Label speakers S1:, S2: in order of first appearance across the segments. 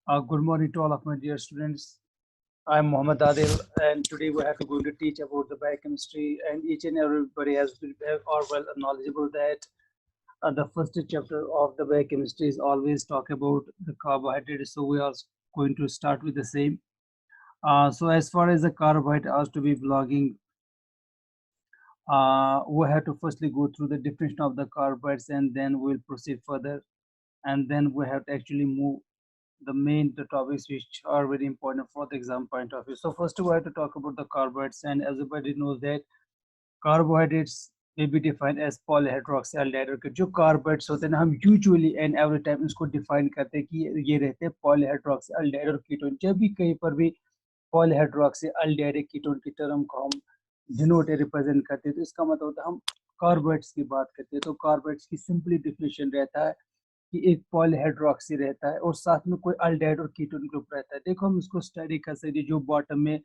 S1: Good morning to all of my dear students. I'm Mohammad Adil, and today we have to going to teach about the biochemistry. And each and everybody has been or well knowledgeable that the first chapter of the biochemistry is always talk about the carbohydrates. So we are going to start with the same. So as far as the carbohydrate has to be belonging, we have to firstly go through the definition of the carbohydrates, and then we'll proceed further, and then we have to actually move the main the topics which are very important for the exam point of view. So first we have to talk about the carbohydrates, and everybody knows that carbohydrates may be defined as polyhydroxyaldehyde के जो carbohydrates होते हैं ना हम usually and every time इसको define करते हैं कि ये रहते हैं पॉलीहाइड्रोक्सील्डेहाइड और कीटोन। जब भी कहीं पर भी पॉलीहाइड्रोक्सील्डेहाइड कीटोन की टर्म को हम डिनोट रिप्रेजेंट करते हैं तो इसका मतलब होता है हम कार्बोहाइड्रेट्स की बात करते हैं। तो कार्बोहाइड्रेट्स की सिंपली डिफिनेशन रहता है कि एक पॉलीहाइड्रोक्सी रहता है और साथ में कोई अल्डेहाइड और कीटोन ग्रुप रहता है। देखो हम इसको स्टडी कर सकते हैं, जो बॉटम में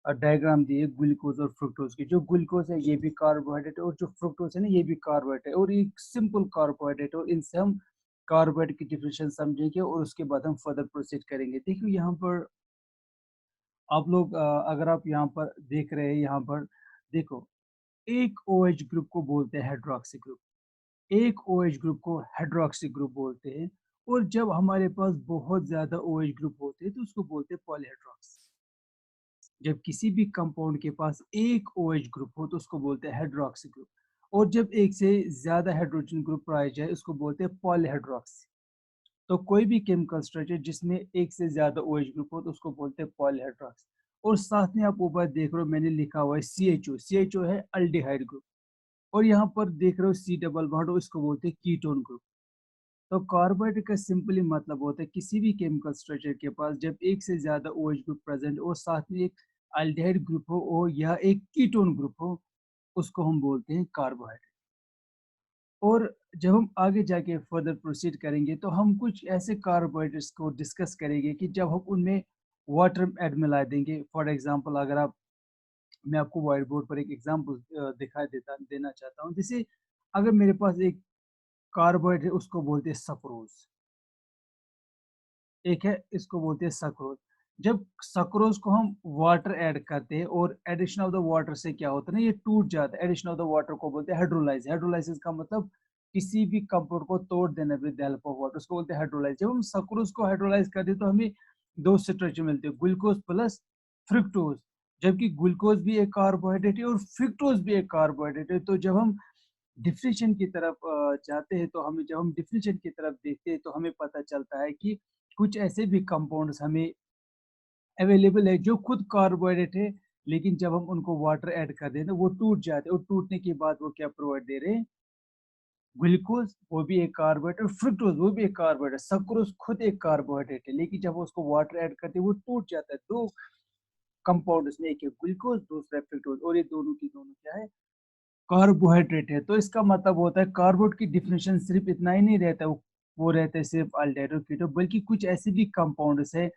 S1: डायग्राम दिए ग्लूकोज और फ्रुक्टोज की। जो ग्लूकोज है ये भी कार्बोहाइड्रेट है और जो फ्रुक्टोज है ना ये भी कार्बोहाइड्रेट है और एक सिंपल कार्बोहाइड्रेट और इनसे हम कार्बोहाइड्रेट की डिफिनेशन समझेंगे और उसके बाद हम फर्दर प्रोसीड करेंगे। देखिए यहाँ पर आप लोग अगर आप यहाँ पर देख रहे हैं, यहाँ पर देखो एक OH ग्रुप को बोलते हैं हाइड्रोक्सी ग्रुप, एक OH ग्रुप को हाइड्रोक्सी ग्रुप बोलते हैं, और जब हमारे पास बहुत ज्यादा OH ग्रुप होते हैं तो उसको बोलते हैं पॉलीहाइड्रोक्सी। जब किसी भी कंपाउंड के पास एक OH ग्रुप हो तो उसको बोलते हैं हाइड्रोक्सी ग्रुप, और जब एक से ज्यादा हाइड्रोजन ग्रुप पाया जाए उसको बोलते हैं पॉलीहाइड्रोक्सी। तो कोई भी केमिकल स्ट्रक्चर जिसमें एक से ज्यादा OH ग्रुप हो तो उसको बोलते हैं पॉलीहाइड्रोक्सी। और साथ में आप ऊपर देख रहे हो मैंने लिखा हुआ है CHO, CHO है अल्डिहाइड ग्रुप, और यहाँ पर देख रहे हो C डबल बॉन्ड, इसको बोलते हैं कीटोन ग्रुप। तो कार्बोहाइड्रेट का सिंपली मतलब होता है किसी भी केमिकल स्ट्रक्चर के पास जब एक से ज्यादा OH ग्रुप प्रेजेंट और साथ में एक अल्डिहाइड ग्रुप हो या एक कीटोन ग्रुप हो, उसको हम बोलते हैं कार्बोहाइड्रेट। और जब हम आगे जाके फर्दर प्रोसीड करेंगे तो हम कुछ ऐसे कार्बोहाइड्रेट्स को डिस्कस करेंगे कि जब हम उनमें वाटर ऐड मिला देंगे। फॉर एग्जांपल अगर आप, मैं आपको व्हाइट बोर्ड पर एक एग्जांपल दिखाई देना चाहता हूँ। जैसे अगर मेरे पास एक कार्बोहाइड्रेट उसको बोलते हैं सक्रोज, एक है इसको बोलते हैं सक्रोज। जब सक्रोज को हम वाटर ऐड करते हैं और एडिशन ऑफ द वाटर से क्या होता है ना ये टूट जाता है। एडिशन ऑफ द वाटर को बोलते हैं हाइड्रोलाइज। हाइड्रोलाइसिस का मतलब किसी भी कंपाउंड को तोड़ देना with the help of water, उसको बोलते हैं हाइड्रोलाइज। जब हम सक्रोज को हाइड्रोलाइज करते हैं तो हमें दो स्ट्रक्चर मिलते हैं, ग्लूकोज प्लस फ्रुक्टोज। जबकि ग्लूकोज भी एक कार्बोहाइड्रेट है और फ्रुक्टोज भी एक कार्बोहाइड्रेट है। तो जब हम डिफिनेशन की तरफ जाते हैं तो हमें, जब हम डिफिनेशन की तरफ देखते हैं तो हमें पता चलता है कि कुछ ऐसे भी कंपाउंड्स हमें अवेलेबल है जो खुद कार्बोहाइड्रेट है, लेकिन जब हम उनको वाटर ऐड कर दें तो वो टूट जाते हैं, और टूटने के बाद वो क्या प्रोवाइड दे रहे हैं, ग्लूकोज वो भी एक कार्बोहाइड्रेट और फ्रुक्टोज वो भी एक कार्बोहाइड्रेट। सक्रोज खुद एक कार्बोहाइड्रेट है, लेकिन जब उसको वाटर ऐड करते हैं वो टूट जाता है। दो कंपाउंड उसमें, एक है ग्लूकोज दूसरा फ्रुक्टोज, और ये दोनों की दोनों क्या है, कार्बोहाइड्रेट है। तो इसका मतलब होता है कार्बोहाइड्रेट की डिफिनेशन सिर्फ इतना ही नहीं रहता, वो रहते हैं सिर्फ अल्डेहाइड और कीटोन, बल्कि कुछ ऐसे भी कंपाउंड्स है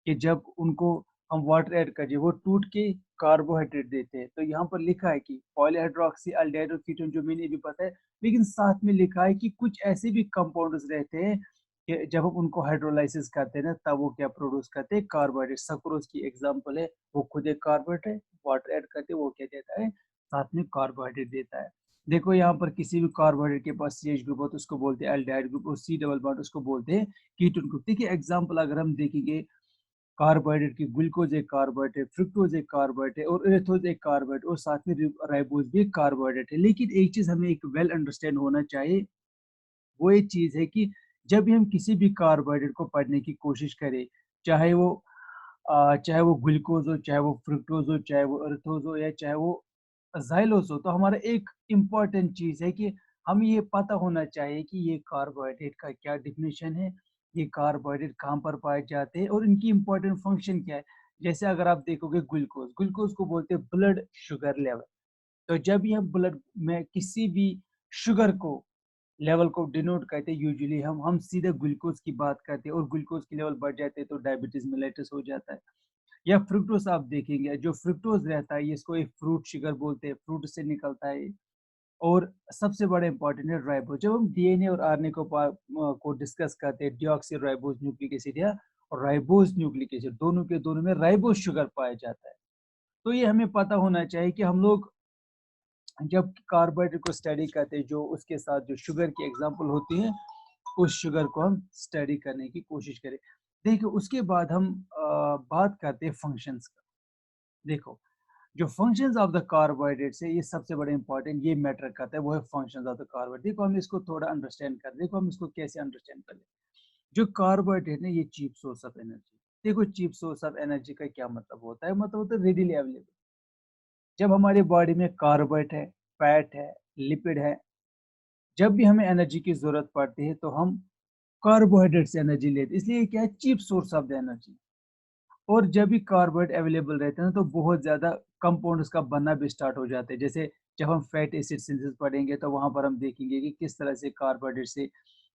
S1: कि जब उनको हम वाटर ऐड करिए वो टूट के कार्बोहाइड्रेट देते हैं। तो यहाँ पर लिखा है कि पॉलीहाइड्रोक्सी अल्डेहाइड और कीटोन, जो मैंने भी पता है, लेकिन साथ में लिखा है कि कुछ ऐसे भी कंपाउंड्स रहते हैं कि जब हम उनको हाइड्रोलाइसिस करते हैं ना तब वो क्या प्रोड्यूस करते हैं, कार्बोहाइड्रेट। सक्रोज की एग्जांपल है, वो खुद एक कार्बोहाइड्रेट है, वाटर ऐड करते वो क्या देता है, साथ में कार्बोहाइड्रेट देता है। देखो यहाँ पर किसी भी कार्बोहाइड्रेट के पास CH ग्रुप हो तो उसको बोलते हैं अल्डिहाइड ग्रुप, और C डबल बॉन्ड उसको बोलते हैं कीटोन ग्रुप। देखिए एग्जांपल अगर हम देखेंगे, कार्बोहाइड्रेट की ग्लूकोज एक कार्बोहाइड्रेट है, फ्रुक्टोज एक कार्बोहाइड्रेट है, और एरेथोज एक कार्बोहाइड्रेट, और साथ में राइबोज भी एक कार्बोहाइड्रेट है। लेकिन एक चीज हमें एक वेल अंडरस्टैंड होना चाहिए, वो एक चीज है कि जब भी हम किसी भी कार्बोहाइड्रेट को पढ़ने की कोशिश करें, चाहे वो चाहे वो ग्लूकोज हो, चाहे वो फ्रुक्टोज हो, चाहे वो अर्थोज हो, या चाहे वो जाइलोस हो, तो हमारा एक इम्पॉर्टेंट चीज है कि हमें ये पता होना चाहिए कि ये कार्बोहाइड्रेट का क्या डिफिनेशन है, ये कार्बोहाइड्रेट कहाँ पर पाए जाते हैं और इनकी इम्पोर्टेंट फंक्शन क्या है। जैसे अगर आप देखोगे ग्लूकोज, ग्लूकोज को बोलते हैं ब्लड शुगर लेवल। तो जब ये हम ब्लड में किसी भी शुगर को लेवल को डिनोट करते हैं, यूजुअली हम सीधे ग्लूकोज की बात करते हैं, और ग्लूकोज की लेवल बढ़ जाते हैं तो डायबिटीज मेलाइटिस हो जाता है। या फ्रुक्टोज आप देखेंगे, जो फ्रुक्टोज रहता है इसको एक फ्रूट शुगर बोलते हैं, फ्रूट से निकलता है। और सबसे बड़ा इंपॉर्टेंट है राइबोज। जब हम DNA और RNA को डिस्कस करते हैं, डिऑक्सी राइबोज न्यूक्लिक एसिड या और राइबोज न्यूक्लिक एसिड, दोनों के दोनों में राइबोज शुगर पाया जाता है। तो ये हमें पता होना चाहिए कि हम लोग जब कार्बोहाइड्रेट को स्टडी करते हैं, जो उसके साथ जो शुगर की एग्जांपल होती है, उस शुगर को हम स्टडी करने की कोशिश करें। देखिए उसके बाद हम बात करते हैं फंक्शंस का। देखो जो फंक्शंस ऑफ द कार्बोहाइड्रेट्स है, ये सबसे बड़ा इंपॉर्टेंट ये मैटर करता है, वो है फंक्शंस ऑफ द कार्बोहाइड्रेट। देखो हम इसको थोड़ा अंडरस्टैंड कर, देखो हम इसको कैसे अंडरस्टैंड करें। जो कार्बोहाइड्रेट है ये चीप सोर्स ऑफ एनर्जी। देखो चीप सोर्स ऑफ एनर्जी का क्या मतलब होता है, मतलब होता है रेडिली अवेलेबल। जब हमारी बॉडी में कार्बोहाइड्रेट है, फैट है, लिपिड है, जब भी हमें एनर्जी की जरूरत पड़ती है तो हम कार्बोहाइड्रेट से एनर्जी लेते हैं, इसलिए ये क्या है, cheap source of the energy. और जब भी कार्बोहाइड्रेट अवेलेबल रहते हैं तो बहुत ज़्यादा कंपाउंड्स का बनना भी स्टार्ट हो जाते हैं। जैसे जब हम फैट एसिड सिंथेसिस पढ़ेंगे तो वहाँ पर हम देखेंगे कि किस तरह से कार्बोहाइड्रेट से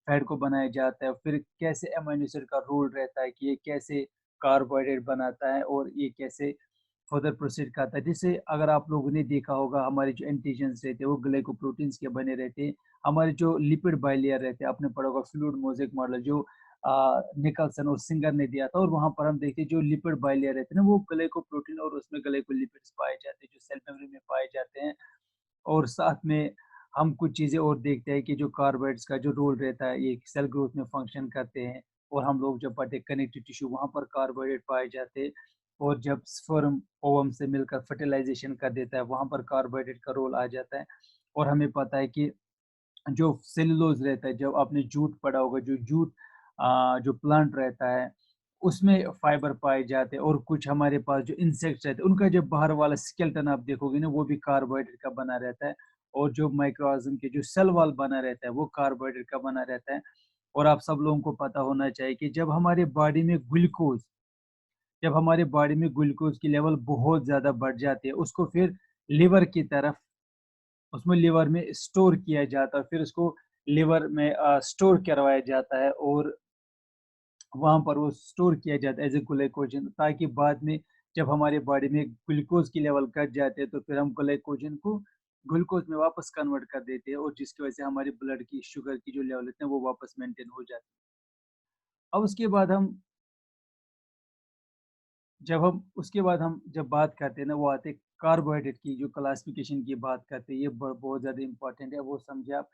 S1: फैट को बनाया जाता है, फिर कैसे अमीनो एसिड का रोल रहता है कि ये कैसे कार्बोहाइड्रेट बनाता है और ये कैसे फर्दर प्रोसीड करता है। जैसे अगर आप लोगों ने देखा होगा हमारे जो एंटीजन्स रहते हैं वो ग्लाइकोप्रोटीन्स के बने रहते हैं। हमारे जो लिपिड बाइलेयर रहते हैं, आपने पढ़ा होगा फ्लूइड मोज़ेक मॉडल जो निकलसन और सिंगर ने दिया था, और वहाँ पर हम देखते हैं जो लिपिड बाइलेयर रहते हैं ना, वो ग्लाइकोप्रोटीन और उसमें ग्लाइकोलिपिड्स पाए जाते हैं जो सेल मेम्ब्रेन में पाए जाते हैं। और साथ में हम कुछ चीज़ें और देखते हैं कि जो कार्बोहाइड्रेट्स का जो रोल रहता है ये सेल ग्रोथ में फंक्शन करते हैं। और हम लोग जब पढ़ते हैं कनेक्टिव टिश्यू, वहाँ पर कार्बोहाइड्रेट पाए जाते हैं। और जब स्पर्म ओवम से मिलकर फर्टिलाइजेशन कर देता है, वहाँ पर कार्बोहाइड्रेट का रोल आ जाता है। और हमें पता है कि जो सेलुलोज रहता है, जब आपने जूट पढ़ा होगा, जो जूट जो प्लांट रहता है उसमें फाइबर पाए जाते हैं। और कुछ हमारे पास जो इंसेक्ट्स रहते हैं उनका जब बाहर वाला स्केलेटन आप देखोगे ना, वो भी कार्बोहाइड्रेट का बना रहता है। और जो माइक्रोऑर्गेनिज्म के जो सेल वॉल बना रहता है वो कार्बोहाइड्रेट का बना रहता है। और आप सब लोगों को पता होना चाहिए कि जब हमारे बॉडी में ग्लूकोज की लेवल बहुत ज़्यादा बढ़ जाती है, उसको फिर लिवर की तरफ, उसमें लिवर में स्टोर किया जाता है, फिर उसको लिवर में स्टोर करवाया जाता है। और वहाँ पर वो स्टोर किया जाता है एज ए ग्लाइकोजन, ताकि बाद में जब हमारे बॉडी में ग्लूकोज की लेवल घट जाते हैं तो फिर हम ग्लाइकोजन को ग्लूकोज में वापस कन्वर्ट कर देते हैं, और जिसकी वजह से हमारे ब्लड की शुगर की जो लेवल होते हैं वो वापस मेंटेन हो जाती है। अब उसके बाद हम जब बात करते हैं ना, वो आते हैं कार्बोहाइड्रेट की जो क्लासिफिकेशन की बात करते हैं, ये बहुत ज़्यादा इंपॉर्टेंट है, वो समझे आप।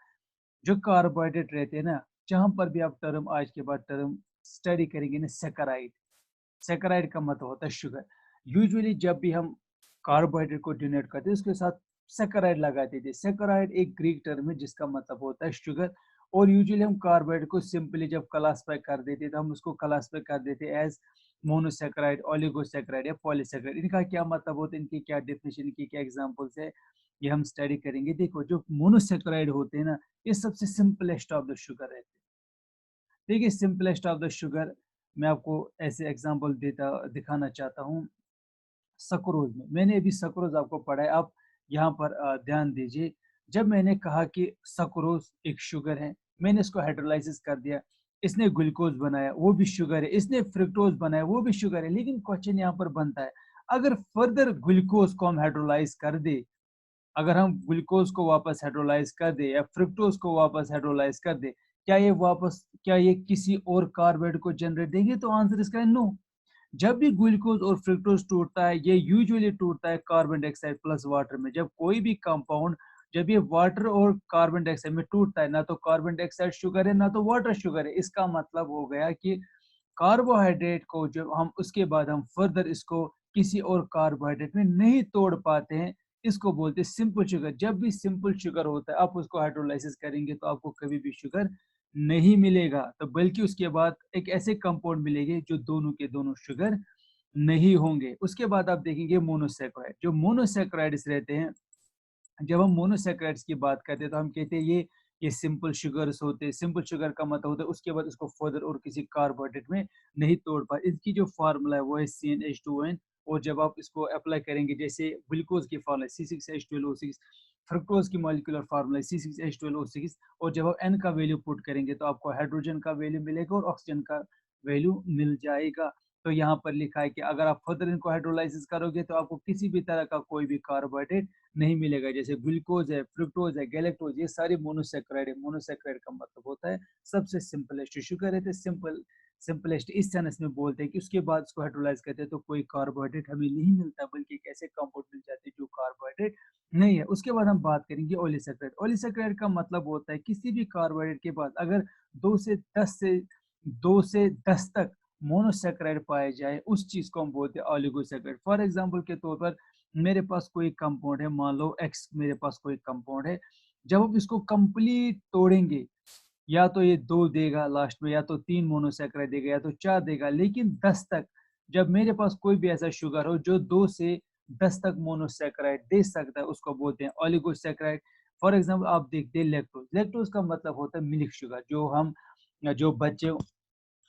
S1: जो कार्बोहाइड्रेट रहते हैं ना, जहाँ पर भी आप टर्म आज के बाद टर्म स्टडी करेंगे ना, सैकराइड, सैकराइड का मतलब होता है शुगर। यूजुअली जब भी हम कार्बोहाइड्रेट को डिनोट करते हैं उसके साथ सैकराइड लगाते थे। सैकराइड एक ग्रीक टर्म है जिसका मतलब होता है शुगर। और यूजुअली हम कार्बोहाइड्रेट को सिंपली जब क्लासिफाई कर देते तो हम उसको क्लासिफाई कर देते एज मोनोसैकराइड, ओलिगोसैकराइड या पॉलीसैकराइड। इनका क्या मतलब होता है, इनकी क्या डेफिनेशन, इनकी क्या एग्जांपल्स है, ये हम स्टडी करेंगे। देखो जो मोनोसैकराइड होते हैं ना, ये सबसे सिंपलेस्ट ऑफ द शुगर रहते हैं। देखिए सिंपलेस्ट ऑफ द शुगर मैं आपको ऐसे एग्जांपल देता दिखाना चाहता हूँ। सक्रोज में मैंने अभी सक्रोज आपको पढ़ा है, आप यहाँ पर ध्यान दीजिए। जब मैंने कहा कि सक्रोज एक शुगर है, मैंने इसको हाइड्रोलाइसिस कर दिया, इसने ग्लूकोज बनाया वो भी शुगर है, इसने फ्रुक्टोज बनाया वो भी शुगर है। लेकिन क्वेश्चन यहाँ पर बनता है, अगर फर्दर ग्लूकोज को हम हाइड्रोलाइज कर दे, अगर हम ग्लूकोज को वापस हाइड्रोलाइज कर दे या फ्रुक्टोज को वापस हाइड्रोलाइज कर दे, क्या ये किसी और कार्बोहाइड्रेट को जनरेट देंगे? तो आंसर इसका है नो। जब भी ग्लूकोज और फ्रुक्टोज टूटता है, ये यूजुअली टूटता है कार्बन डाइऑक्साइड प्लस वाटर में। जब कोई भी कंपाउंड, जब ये वाटर और कार्बन डाइऑक्साइड में टूटता है, ना तो कार्बन डाइऑक्साइड शुगर है ना तो वाटर शुगर है। इसका मतलब हो गया कि कार्बोहाइड्रेट को जब हम उसके बाद हम फर्दर इसको किसी और कार्बोहाइड्रेट में नहीं तोड़ पाते हैं, इसको बोलते हैं सिंपल शुगर। जब भी सिंपल शुगर होता है आप उसको हाइड्रोलाइसिस करेंगे तो आपको कभी भी शुगर नहीं मिलेगा, तो बल्कि उसके बाद एक ऐसे कंपाउंड मिलेंगे जो दोनों के दोनों शुगर नहीं होंगे। उसके बाद आप देखेंगे मोनोसैकराइड। जो मोनोसैकराइड्स रहते हैं, जब हम मोनोसैकराइड्स की बात करते हैं तो हम कहते हैं ये सिंपल शुगर्स होते हैं। सिंपल शुगर का मतलब होता है उसके बाद इसको फर्दर और किसी कार्बोहाइड्रेट में नहीं तोड़ पाए। इसकी जो फार्मूला है वो है CnH2n। और जब आप इसको अप्लाई करेंगे, जैसे ग्लूकोज की फार्मूला C6H12O6, फ्रुक्टोज की मॉलिक्यूलर फार्मूला C6H12O6। और जब आप n का वैल्यू पुट करेंगे तो आपको हाइड्रोजन का वैल्यू मिलेगा और ऑक्सीजन का वैल्यू मिल जाएगा। तो यहाँ पर लिखा है कि अगर आप फर्दर इनको हाइड्रोलाइसिस करोगे तो आपको किसी भी तरह का कोई भी कार्बोहाइड्रेट नहीं मिलेगा। जैसे ग्लूकोज है, फ्रुक्टोज है, गैलेक्टोज, ये सारी मोनोसैकराइड है। मोनोसैकराइड का मतलब होता है सबसे सिंपलेस्ट शुगर है, सिंपल सिंपलेस्ट इस सेंस में बोलते हैं कि उसके बाद उसको हाइड्रोलाइज करते हैं तो कोई कार्बोहाइड्रेट हमें नहीं मिलता, बल्कि एक ऐसे कंपाउंड मिल जाते हैं जो कार्बोहाइड्रेट नहीं है। उसके बाद हम बात करेंगे ओलिसैकेराइड। ओलिसैकेराइड का मतलब होता है किसी भी कार्बोहाइड्रेट के बाद अगर 2 से 10 तक मोनोसैकेराइड पाए जाए, उस चीज को हम बोलते हैं ओलिगोसैकेराइड। फॉर एग्जांपल के तौर पर मेरे पास कोई कंपाउंड है, मान लो एक्स, मेरे पास कोई कंपाउंड है, जब हम इसको कंप्लीट तोड़ेंगे या तो ये 2 देगा लास्ट में, या तो 3 मोनोसैकेराइड देगा, या तो 4 देगा, लेकिन 10 तक जब मेरे पास कोई भी ऐसा शुगर हो जो 2 से 10 तक मोनोसैकेराइड दे सकता है, उसको बोलते हैं ओलिगोसैकेराइड। फॉर एग्जांपल आप देखते हैं लैक्टोज। लैक्टोज का मतलब होता है मिल्क शुगर, जो बच्चे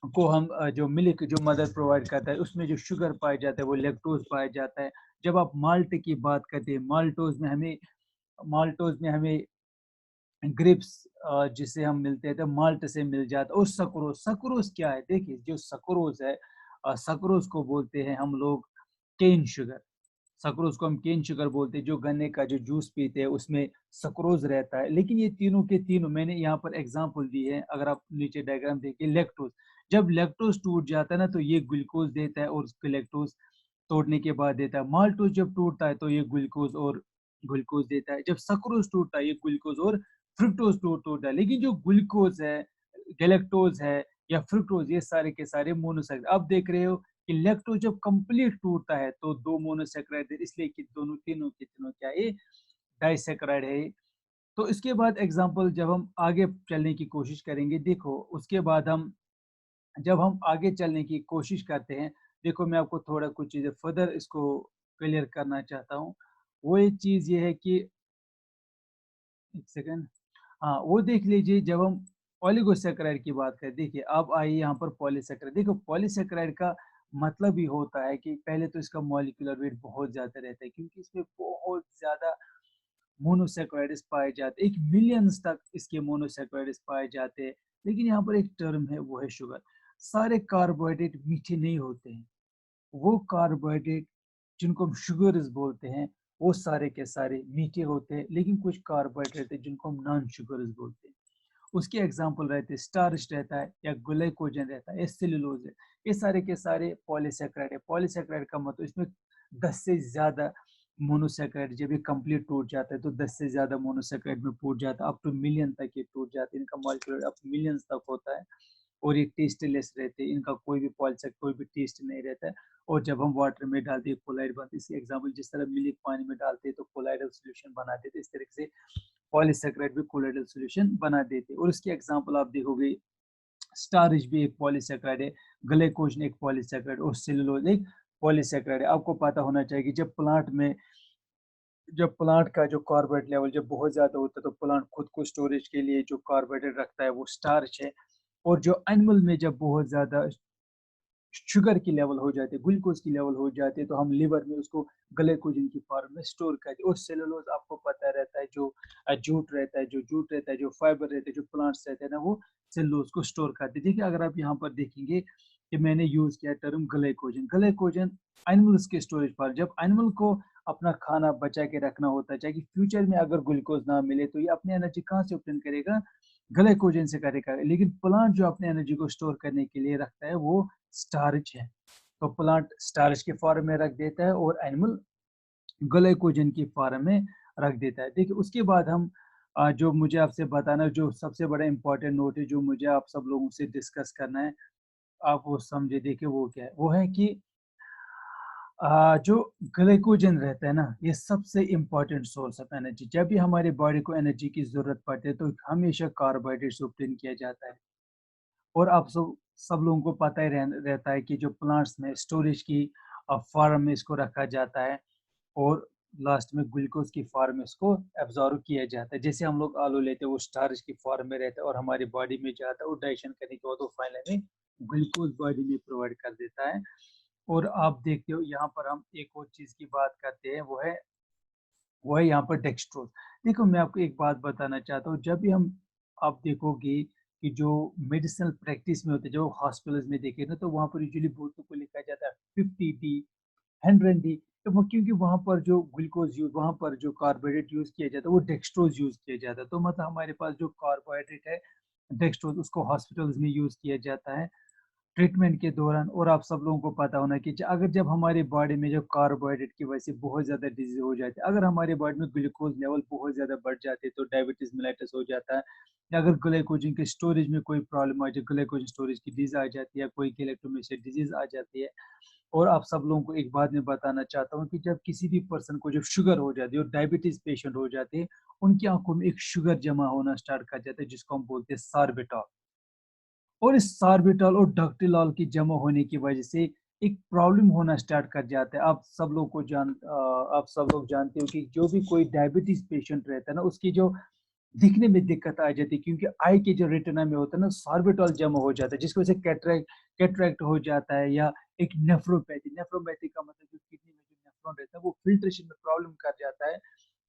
S1: को हम जो मिल्क जो मदर प्रोवाइड करता है उसमें जो शुगर पाया जाता है वो लैक्टोज पाया जाता है। जब आप माल्ट की बात करते हैं, माल्टोज में हमें ग्रिप्स जिसे हम मिलते हैं तो माल्ट से मिल जाता है। और सक्रोज, सक्रोज क्या है? देखिए जो सक्रोज है, सक्रोज को बोलते हैं हम लोग केन शुगर। सक्रोज को हम केन शुगर बोलते हैं। जो गन्ने का जो जूस पीते हैं उसमें सक्रोज रहता है। लेकिन ये तीनों के तीनों मैंने यहाँ पर एग्जांपल दी है, अगर आप नीचे डायग्राम देखिए। लैक्टोज, जब लैक्टोज टूट जाता है ना तो ये ग्लूकोज देता है, और उसको लैक्टोज तोड़ने के बाद देता है। माल्टोज जब टूटता है तो ये ग्लूकोज देता है। जब सक्रोज टूटता है ये ग्लूकोज और फ्रुक्टोज टूटता है। लेकिन जो ग्लूकोज है, गैलेक्टोज है या फ्रुक्टोज, ये सारे के सारे मोनोसैकेराइड। अब देख रहे हो कि लैक्टोज जब कंप्लीट टूटता है तो 2 मोनोसैकेराइड, इसलिए कि दोनों तीनों के तीनों क्या है, डाइसैकेराइड है। तो इसके बाद एग्जांपल जब हम आगे चलने की कोशिश करेंगे, देखो उसके बाद जब हम आगे चलने की कोशिश करते हैं, देखो मैं आपको थोड़ा कुछ चीज़ें फर्दर इसको क्लियर करना चाहता हूँ। वो एक चीज़ ये है कि, एक सेकंड, हाँ, वो देख लीजिए जब हम ओलिगोसैकेराइड की बात करें, देखिए अब आइए यहाँ पर पॉलीसैकेराइड। देखो पॉलीसैकेराइड का मतलब ही होता है कि पहले तो इसका मॉलिक्यूलर वेट बहुत ज़्यादा रहता है, क्योंकि इसमें बहुत ज़्यादा मोनोसैकेराइड्स पाए जाते हैं, 1 मिलियंस तक इसके मोनोसैकेराइड्स पाए जाते हैं। लेकिन यहाँ पर एक टर्म है, वो है शुगर। सारे कार्बोहाइड्रेट मीठे नहीं होते हैं। वो कार्बोहाइड्रेट जिनको हम शुगर्स बोलते हैं, वो सारे के सारे मीठे होते हैं। लेकिन कुछ कार्बोहाइड्रेट है जिनको हम नॉन शुगर्स बोलते हैं। उसके एग्जाम्पल रहते हैं, स्टार्च रहता है, या ग्लाइकोजन रहता है, या सेलुलोज है। ये सारे के सारे पॉलीसैकेराइड है। पॉलीसैकेराइड का मतलब इसमें 10 से ज़्यादा मोनोसैकेराइड, जब ये कंप्लीट टूट जाता है तो 10 से ज़्यादा मोनोसैकेराइड में टूट जाता है, अप टू मिलियन तक ये टूट जाते हैं। इनका मॉलिक्यूलर अप मिलियंस तक होता है, और ये टेस्टलेस रहते हैं। इनका कोई भी पॉलीसैकेराइड कोई भी टेस्ट नहीं रहता है। और जब हम वाटर में डालते हैं कोलाइड बनती है। इसी एग्जाम्पल, जिस तरह मिल्क पानी में डालते हैं तो कोलाइडल सॉल्यूशन बना देते हैं, इस तरीके से पॉलीसैकेराइड भी कोलाइडल सॉल्यूशन बना देते हैं। और इसके एग्जांपल आप देखोगे, स्टार्च भी एक पॉलीसैकेराइड है, ग्लाइकोजन एक पॉलीसैकेराइड, और सेलुलोज एक पॉलीसैकेराइड है। आपको पता होना चाहिए कि जब प्लांट का जो कार्बोहाइड्रेट लेवल जब बहुत ज़्यादा होता है तो प्लांट खुद को स्टोरेज के लिए जो कार्बोहाइड्रेट रखता है वो स्टार्च है। और जो एनिमल में जब बहुत ज़्यादा शुगर की लेवल हो जाती है, ग्लूकोज की लेवल हो जाती है, तो हम लिवर में उसको ग्लाइकोजन की फॉर्म में स्टोर करते हैं। और सेलुलोज आपको पता रहता है, जो फाइबर रहता है, जो प्लांट्स रहते हैं ना, वो सेलुलोज को स्टोर करते हैं। देखिए अगर आप यहाँ पर देखेंगे कि मैंने यूज किया टर्म ग्लाइकोजन। ग्लाइकोजन एनिमल्स के स्टोरेज पर, जब एनिमल को अपना खाना बचा के रखना होता है, चाहे कि फ्यूचर में अगर ग्लूकोज ना मिले तो ये अपनी एनर्जी कहाँ से ऑब्टेन करेगा? ग्लाइकोजन से करेगा। लेकिन प्लांट जो अपने एनर्जी को स्टोर करने के लिए रखता है वो स्टार्च है। तो प्लांट स्टार्च के फॉर्म में रख देता है और एनिमल ग्लाइकोजन की फॉर्म में रख देता है। देखिए उसके बाद हम जो मुझे आपसे बताना, जो सबसे बड़ा इंपॉर्टेंट नोट है जो मुझे आप सब लोगों से डिस्कस करना है, आप वो समझे। देखिए वो क्या है, वो है कि जो ग्लाइकोजन रहता है ना, ये सबसे इम्पोर्टेंट सोर्स ऑफ एनर्जी। जब भी हमारी बॉडी को एनर्जी की जरूरत पड़ती है तो हमेशा कार्बोहाइड्रेट से ऑब्टेन किया जाता है। और आप सब सब लोगों को पता ही रहता है कि जो प्लांट्स में स्टोरेज की फॉर्म में इसको रखा जाता है, और लास्ट में ग्लूकोज की फॉर्म में इसको एब्जॉर्ब किया जाता है। जैसे हम लोग आलू लेते हैं, वो स्टार्च की फॉर्म में रहता है और हमारी बॉडी में जाता है, और डाइजेशन करने के बाद वो फाइनल में ग्लूकोज बॉडी में प्रोवाइड कर देता है। और आप देखते हो यहाँ पर हम एक और चीज की बात करते हैं, वो है यहाँ पर डेक्सट्रोज। देखो मैं आपको एक बात बताना चाहता हूँ, जब भी आप देखोगे कि जो मेडिसिनल प्रैक्टिस में होते हैं, जो हॉस्पिटल्स में देखे ना, तो वहाँ पर यूजुअली बोतल को लिखा जाता है 50D, 100D। तो वो क्योंकि वहाँ पर जो ग्लूकोज यूज, वहाँ पर जो कार्बोहाइड्रेट यूज किया जाता है वो डेक्सट्रोज यूज किया जाता है। तो मतलब हमारे पास जो कार्बोहाइड्रेट है डेक्सट्रोज, उसको हॉस्पिटल्स में यूज किया जाता है। ट्रीटमेंट के दौरान। और आप सब लोगों को पता होना कि अगर जब हमारी बॉडी में जो कार्बोहाइड्रेट की वजह से बहुत ज़्यादा डिजीज हो जाती है, अगर हमारी बॉडी में ग्लूकोज लेवल बहुत ज़्यादा बढ़ जाती है तो डायबिटीज मेलाइटस हो जाता है। या अगर ग्लाइकोजन के स्टोरेज में कोई प्रॉब्लम आ जाए, ग्लाइकोजन स्टोरेज की डिजीज आ जाती है, कोई गैलेक्टोमेसिया डिजीज आ जाती है। और आप सब लोगों को एक बात मैं बताना चाहता हूँ कि जब किसी भी पर्सन को जब शुगर हो जाती है और डायबिटीज पेशेंट हो जाते हैं, उनकी आंखों में एक शुगर जमा होना स्टार्ट कर जाता है जिसको हम बोलते हैं सार्बिटॉल। और इस सार्बिटॉल और डक्टिलॉल की जमा होने की वजह से एक प्रॉब्लम होना स्टार्ट कर जाता है। आप सब लोग जानते हो कि जो भी कोई डायबिटीज पेशेंट रहता है ना, उसकी जो दिखने में दिक्कत आ जाती है, क्योंकि आई के जो रेटिना में होता है ना, सार्बिटॉल जमा हो जाता है जिसकी वजह से कैटरेक्ट हो जाता है। या एक नेफ्रोपैथी, नेफ्रोपैथी का मतलब जो किडनी में जो नेफ्रॉन रहता है वो फिल्ट्रेशन में प्रॉब्लम कर जाता है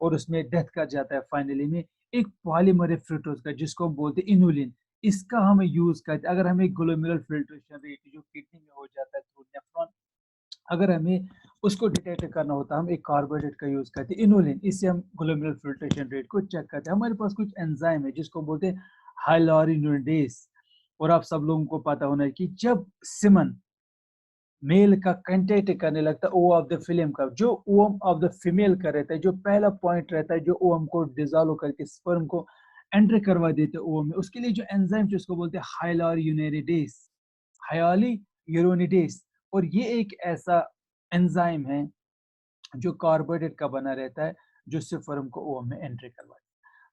S1: और उसमें डेथ कर जाता है फाइनली में। एक पॉलीमर फ्रूक्टोज का जिसको हम बोलते हैं इनुलिन, इसका हमें यूज करते हैं। अगर हमें ग्लोमेरुलर फिल्ट्रेशन रेट जो किडनी में हो जाता है थ्रू नेफ्रॉन, अगर हमें उसको डिटेक्ट करना होता है, हम एक कार्बोहाइड्रेट का यूज करते हैं इनुलिन। इससे हम ग्लोमेरुलर फिल्ट्रेशन रेट को चेक करते हैं। हमारे पास कुछ एंजाइम है जिसको बोलते हैं हाइलुरिनोडेज। और आप सब लोगों को पता होना है कि जब सिमन मेल का कंटेक्ट करने लगता है ओ ऑफ द फिल्म का, जो ओम ऑफ द फीमेल का रहता है, जो पहला पॉइंट रहता है जो ओम को डिजोल्व करके स्पर्म को एंटर करवा देते हैं ओम में, उसके लिए जो एंजाइम है उसको बोलते हैं हाइलुरिनोडेज, हाइलुरिनोडेज। और ये एक ऐसा एंजाइम है जो कार्बोहाइड्रेट का बना रहता है जो स्पर्म को ओवम में एंट्री करवाता है।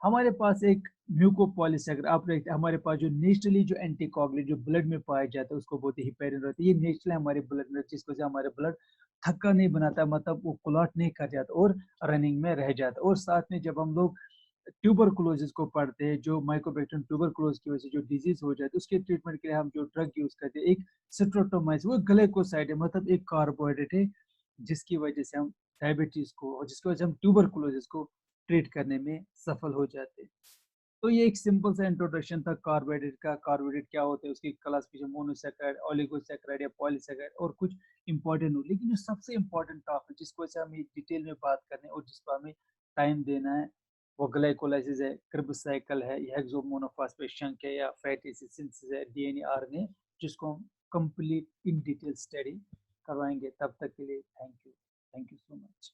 S1: हमारे पास एक म्यूकोपॉलीसेकेराइड आप देखते हैं, हमारे पास जो नेचुरली जो एंटीकोगुलेंट जो ब्लड में पाया जाता है उसको बोलते हैं हिपेरिन रहता है। ये नेचुरल हमारे ब्लड में, जिसको से हमारे ब्लड थक्का नहीं बनाता, मतलब वो क्लॉट नहीं कर जाता और रनिंग में रह जाता। और साथ में जब हम लोग ट्यूबरकुलोसिस को पढ़ते हैं, जो माइकोबैक्टीरियम ट्यूबरकुलोसिस की वजह से जो डिजीज हो जाती है, उसके ट्रीटमेंट के लिए हम जो ड्रग यूज करते हैं एक सिट्रोटोमाइसिन, वो ग्लाइकोसाइड है, मतलब एक कार्बोहाइड्रेट है जिसकी वजह से हम डायबिटीज को और जिसकी वजह से हम ट्यूबरकुलोसिस को ट्रीट करने में सफल हो जाते हैं। तो ये एक सिंपल सा इंट्रोडक्शन था कार्बोहाइड्रेट का। कार्बोहाइड्रेट क्या होता है, उसकी क्लासिफिकेशन मोनोसैकेराइड, ओलिगोसैकेराइड या पॉलीसैकेराइड और कुछ इंपॉर्टेंट हो। लेकिन जो सबसे इंपॉर्टेंट टॉपिक जिसको से हमें डिटेल में बात करने और जिसको हमें टाइम देना है, वो ग्लाइकोलाइसिस है, क्रिब साइकिल है, हेक्सोमोनोफॉस्फेट शंक है, या फैटी एसिड सिंथेसिस है, डीएनए आरएनए, जिसको हम कंप्लीट इन डिटेल स्टडी करवाएंगे। तब तक के लिए थैंक यू सो मच।